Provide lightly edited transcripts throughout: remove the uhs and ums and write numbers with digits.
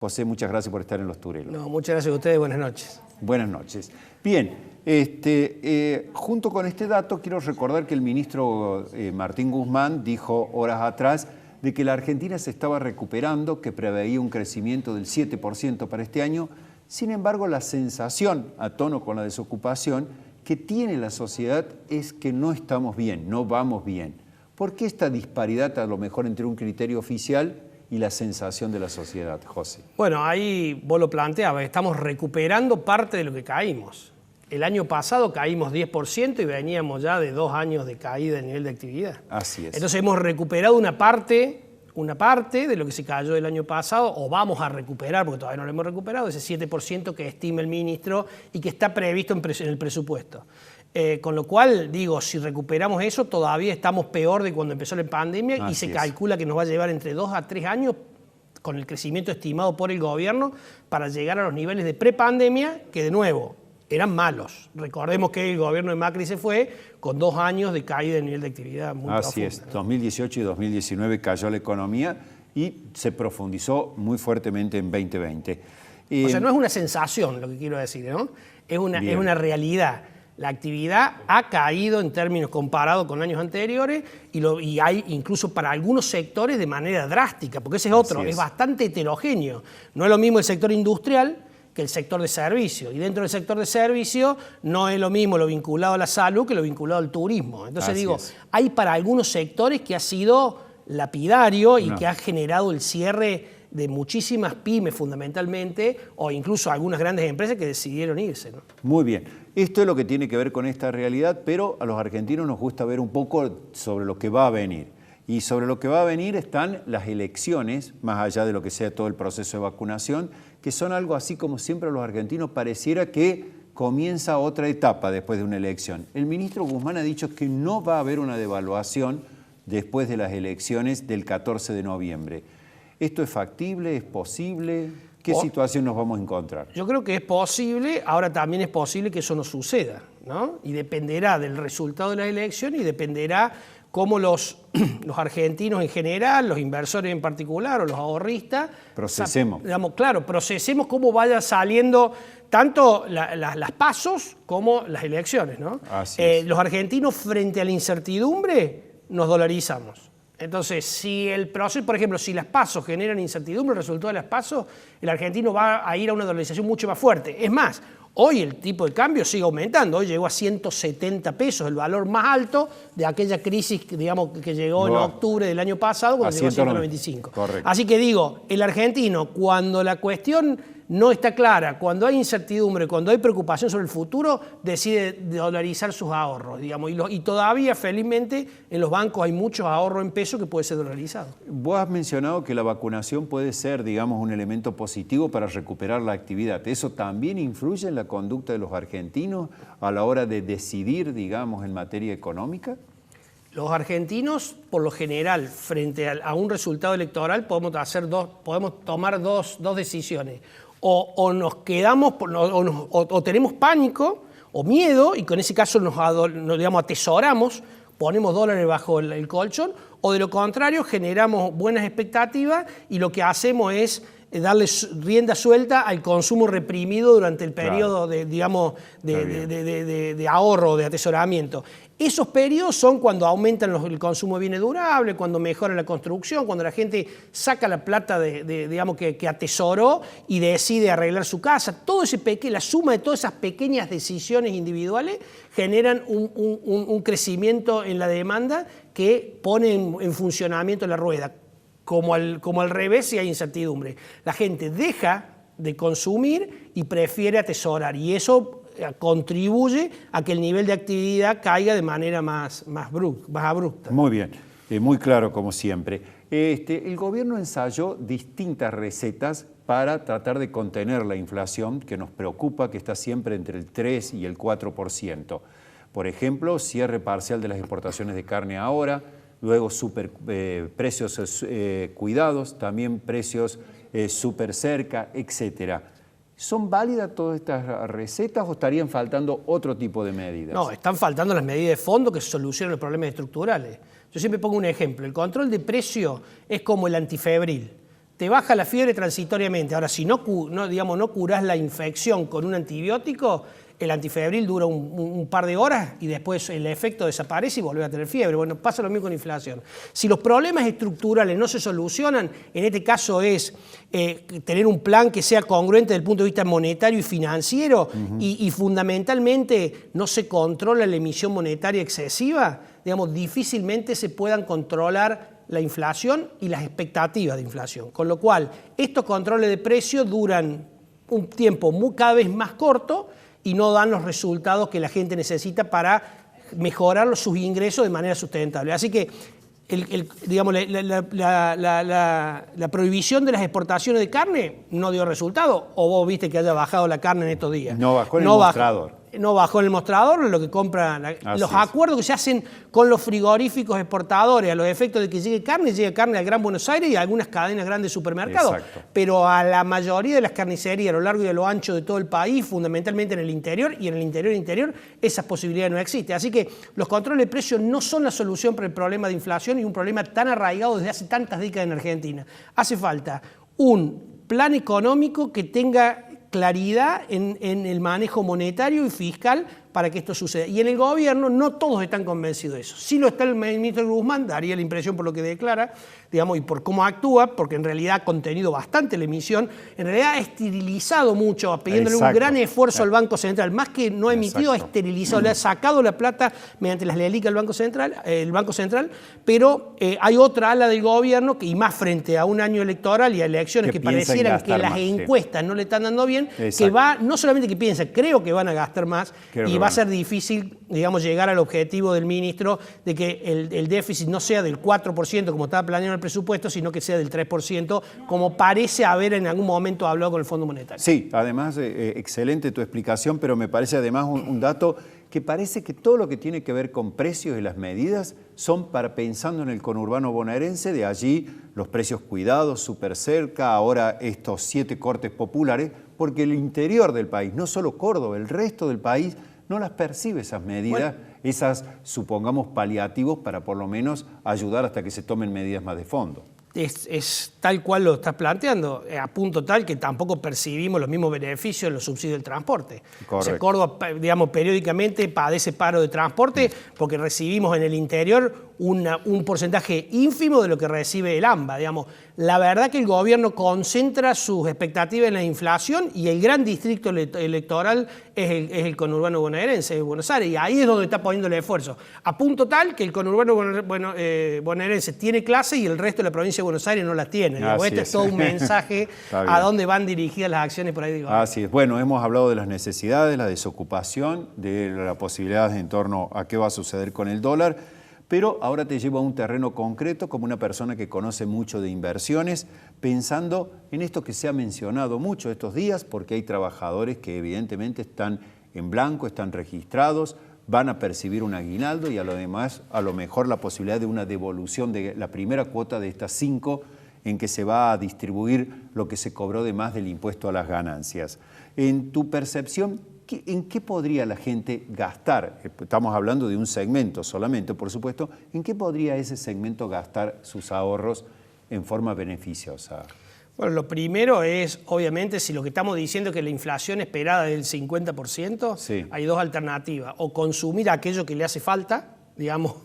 José, muchas gracias por estar en Los Turelos. No, muchas gracias a ustedes, buenas noches. Buenas noches. Bien, junto con este dato quiero recordar que el ministro Martín Guzmán dijo horas atrás de que la Argentina se estaba recuperando, que preveía un crecimiento del 7% para este año. Sin embargo, la sensación, a tono con la desocupación, que tiene la sociedad es que no estamos bien, no vamos bien. ¿Por qué esta disparidad a lo mejor entre un criterio oficial y la sensación de la sociedad, José? Bueno, ahí vos lo planteabas, estamos recuperando parte de lo que caímos. El año pasado caímos 10% y veníamos ya de 2 años de caída del nivel de actividad. Así es. Entonces hemos recuperado una parte de lo que se cayó el año pasado, o vamos a recuperar, porque todavía no lo hemos recuperado, ese 7% que estima el ministro y que está previsto en el presupuesto. Con lo cual, digo, si recuperamos eso, todavía estamos peor de cuando empezó la pandemia. Así y se calcula que nos va a llevar entre 2 a 3 años con el crecimiento estimado por el gobierno para llegar a los niveles de prepandemia, que de nuevo eran malos. Recordemos que el gobierno de Macri se fue con 2 años de caída del nivel de actividad muy profunda. Así es, 2018 y 2019 cayó la economía y se profundizó muy fuertemente en 2020. O sea, no es una sensación lo que quiero decir, ¿no? Es una realidad. La actividad ha caído en términos comparados con años anteriores y hay incluso para algunos sectores de manera drástica, porque ese es otro, es bastante heterogéneo. No es lo mismo el sector industrial que el sector de servicio. Y dentro del sector de servicio no es lo mismo lo vinculado a la salud que lo vinculado al turismo. Entonces hay para algunos sectores que ha sido lapidario y que ha generado el cierre de muchísimas pymes fundamentalmente, o incluso algunas grandes empresas que decidieron irse, ¿no? Muy bien. Esto es lo que tiene que ver con esta realidad, pero a los argentinos nos gusta ver un poco sobre lo que va a venir. Y sobre lo que va a venir están las elecciones, más allá de lo que sea todo el proceso de vacunación, que son algo así como siempre a los argentinos pareciera que comienza otra etapa después de una elección. El ministro Guzmán ha dicho que no va a haber una devaluación después de las elecciones del 14 de noviembre. ¿Esto es factible? ¿Es posible? ¿Qué situación nos vamos a encontrar? Yo creo que es posible, ahora también es posible que eso no suceda, ¿no? Y dependerá del resultado de las elecciones y dependerá cómo los argentinos en general, los inversores en particular o los ahorristas... Procesemos. Procesemos cómo vayan saliendo tanto las pasos como las elecciones, ¿no? Así es. Los argentinos frente a la incertidumbre nos dolarizamos. Entonces, si el proceso, por ejemplo, si las pasos generan incertidumbre, el resultado de las pasos, el argentino va a ir a una dolarización mucho más fuerte. Es más, hoy el tipo de cambio sigue aumentando. Hoy llegó a 170 pesos, el valor más alto de aquella crisis, digamos, que llegó en octubre del año pasado, cuando llegó a 195. Correcto. Así que digo, el argentino, cuando la cuestión no está clara, cuando hay incertidumbre, cuando hay preocupación sobre el futuro, decide dolarizar sus ahorros, digamos, y todavía, felizmente, en los bancos hay mucho ahorro en pesos que puede ser dolarizado. Vos has mencionado que la vacunación puede ser, digamos, un elemento positivo para recuperar la actividad. ¿Eso también influye en la conducta de los argentinos a la hora de decidir, digamos, en materia económica? Los argentinos, por lo general, frente a un resultado electoral, podemos tomar dos decisiones. O nos quedamos, o tenemos pánico o miedo, y con ese caso nos digamos, atesoramos, ponemos dólares bajo el colchón, o de lo contrario generamos buenas expectativas y lo que hacemos es darle rienda suelta al consumo reprimido durante el periodo de ahorro, de atesoramiento. Esos periodos son cuando aumentan el consumo de bienes durables, cuando mejora la construcción, cuando la gente saca la plata digamos, que atesoró y decide arreglar su casa. La suma de todas esas pequeñas decisiones individuales generan un crecimiento en la demanda que pone en funcionamiento la rueda. Como al revés si hay incertidumbre. La gente deja de consumir y prefiere atesorar, y eso contribuye a que el nivel de actividad caiga de manera más abrupta. Muy bien, muy claro como siempre. El gobierno ensayó distintas recetas para tratar de contener la inflación que nos preocupa, que está siempre entre el 3 y el 4%. Por ejemplo, cierre parcial de las exportaciones de carne ahora, luego precios cuidados, también precios súper cerca, etc. ¿Son válidas todas estas recetas o estarían faltando otro tipo de medidas? No, están faltando las medidas de fondo que solucionan los problemas estructurales. Yo siempre pongo un ejemplo. El control de precio es como el antifebril. te baja la fiebre transitoriamente. Ahora, si no curás la infección con un antibiótico, el antifebril dura un par de horas y después el efecto desaparece y volvés a tener fiebre. Bueno, pasa lo mismo con inflación. Si los problemas estructurales no se solucionan, en este caso es tener un plan que sea congruente desde el punto de vista monetario y financiero y fundamentalmente no se controla la emisión monetaria excesiva, digamos, difícilmente se puedan controlar la inflación y las expectativas de inflación. Con lo cual, estos controles de precios duran un tiempo cada vez más corto y no dan los resultados que la gente necesita para mejorar sus ingresos de manera sustentable. Así que la prohibición de las exportaciones de carne no dio resultado, o vos viste que haya bajado la carne en estos días. No bajó en el mostrador. No bajó en el mostrador, lo que compra, los acuerdos que se hacen con los frigoríficos exportadores, a los efectos de que llega carne al Gran Buenos Aires y a algunas cadenas grandes de supermercados. Exacto. Pero a la mayoría de las carnicerías a lo largo y a lo ancho de todo el país, fundamentalmente en el interior, y en el interior, esas posibilidades no existen. Así que los controles de precios no son la solución para el problema de inflación y un problema tan arraigado desde hace tantas décadas en Argentina. Hace falta un plan económico que tenga claridad en el manejo monetario y fiscal para que esto suceda. Y en el gobierno no todos están convencidos de eso. Sí lo está el ministro Guzmán, daría la impresión por lo que declara, digamos, y por cómo actúa, porque en realidad ha contenido bastante la emisión, en realidad ha esterilizado mucho, pidiéndole un gran esfuerzo al Banco Central, más que no ha emitido, ha esterilizado, le ha sacado la plata mediante las LELIC al Banco Central, pero hay otra ala del gobierno, y más frente a un año electoral y a elecciones que parecieran que las encuestas no le están dando bien, que va, no solamente que piensa, creo que van a gastar más, y va a ser difícil, digamos, llegar al objetivo del ministro de que el déficit no sea del 4% como estaba planeado el presupuesto, sino que sea del 3%, como parece haber en algún momento hablado con el Fondo Monetario. Sí, además, excelente tu explicación, pero me parece además un dato que parece que todo lo que tiene que ver con precios y las medidas son para pensando en el conurbano bonaerense, de allí los precios cuidados, súper cerca, ahora estos 7 cortes populares, porque el interior del país, no solo Córdoba, el resto del país, no las percibe esas medidas, esas, supongamos, paliativos para por lo menos ayudar hasta que se tomen medidas más de fondo. Es tal cual lo estás planteando, a punto tal que tampoco percibimos los mismos beneficios en los subsidios del transporte. Correcto. O sea, Córdoba, digamos, periódicamente padece paro de transporte porque recibimos en el interior un porcentaje ínfimo de lo que recibe el AMBA. Digamos, la verdad que el gobierno concentra sus expectativas en la inflación y el gran distrito electoral es el conurbano bonaerense, de Buenos Aires, y ahí es donde está poniendo el esfuerzo. A punto tal que el conurbano bonaerense tiene clase y el resto de la provincia de Buenos Aires no las tiene. Este es todo un mensaje a dónde van dirigidas las acciones por ahí. Digo. Así es. Bueno, hemos hablado de las necesidades, la desocupación, de las posibilidades en torno a qué va a suceder con el dólar. Pero ahora te llevo a un terreno concreto como una persona que conoce mucho de inversiones, pensando en esto que se ha mencionado mucho estos días, porque hay trabajadores que evidentemente están en blanco, están registrados, van a percibir un aguinaldo y a lo mejor la posibilidad de una devolución de la primera cuota de estas 5 en que se va a distribuir lo que se cobró de más del impuesto a las ganancias. En tu percepción, ¿en qué podría la gente gastar? Estamos hablando de un segmento solamente, por supuesto. ¿En qué podría ese segmento gastar sus ahorros en forma beneficiosa? Bueno, lo primero es, obviamente, si lo que estamos diciendo es que la inflación esperada es del 50%, sí, hay 2 alternativas. O consumir aquello que le hace falta, digamos,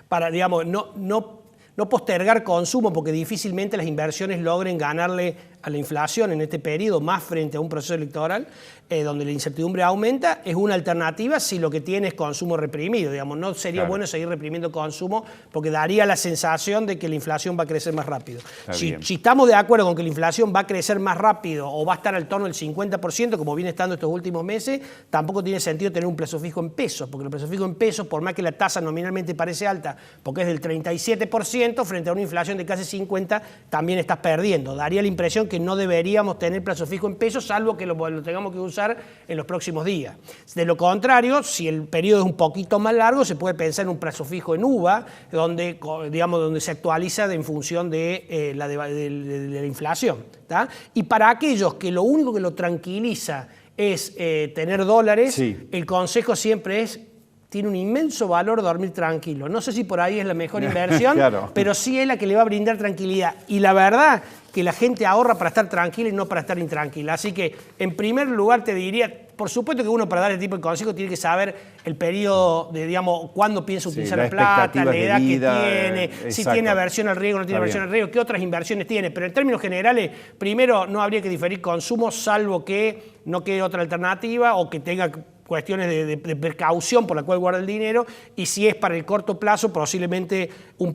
para digamos, no postergar consumo, porque difícilmente las inversiones logren ganarle a la inflación en este periodo, más frente a un proceso electoral donde la incertidumbre aumenta, es una alternativa si lo que tiene es consumo reprimido. Digamos, no sería bueno seguir reprimiendo consumo porque daría la sensación de que la inflación va a crecer más rápido. Si estamos de acuerdo con que la inflación va a crecer más rápido o va a estar al torno del 50%, como viene estando estos últimos meses, tampoco tiene sentido tener un plazo fijo en pesos, porque el plazo fijo en pesos, por más que la tasa nominalmente parece alta, porque es del 37%, frente a una inflación de casi 50%, también estás perdiendo. Daría la impresión que no deberíamos tener plazo fijo en pesos, salvo que lo tengamos que usar en los próximos días. De lo contrario, si el periodo es un poquito más largo, se puede pensar en un plazo fijo en UVA, donde se actualiza en función de la inflación. ¿Tá? Y para aquellos que lo único que lo tranquiliza es tener dólares, sí, el consejo siempre es tiene un inmenso valor dormir tranquilo. No sé si por ahí es la mejor inversión, claro. pero sí es la que le va a brindar tranquilidad. Y la verdad que la gente ahorra para estar tranquila y no para estar intranquila. Así que, en primer lugar, te diría, por supuesto que uno para dar este tipo de consejo tiene que saber el periodo de, digamos, cuándo piensa utilizar la plata, la edad que tiene, si tiene aversión al riesgo, no tiene aversión al riesgo, qué otras inversiones tiene. Pero en términos generales, primero, no habría que diferir consumos, salvo que no quede otra alternativa o que tenga cuestiones de precaución por la cual guarda el dinero, y si es para el corto plazo, posiblemente un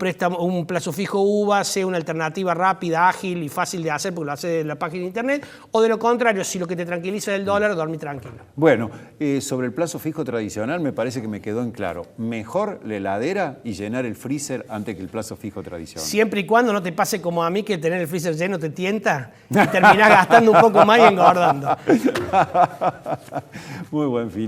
plazo fijo UVA sea una alternativa rápida, ágil y fácil de hacer porque lo hace de la página de internet, o de lo contrario, si lo que te tranquiliza es el dólar, dormir tranquilo. Bueno, sobre el plazo fijo tradicional me parece que me quedó en claro. Mejor la heladera y llenar el freezer antes que el plazo fijo tradicional. Siempre y cuando no te pase como a mí, que tener el freezer lleno te tienta y terminás gastando un poco más y engordando. Muy buen final.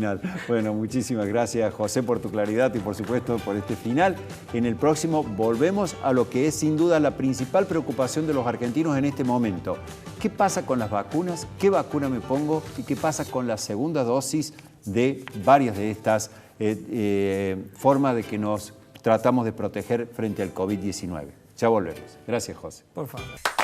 Bueno, muchísimas gracias, José, por tu claridad y por supuesto por este final. En el próximo volvemos a lo que es sin duda la principal preocupación de los argentinos en este momento. ¿Qué pasa con las vacunas? ¿Qué vacuna me pongo? ¿Y qué pasa con la segunda dosis de varias de estas formas de que nos tratamos de proteger frente al COVID-19? Ya volvemos. Gracias, José. Por favor.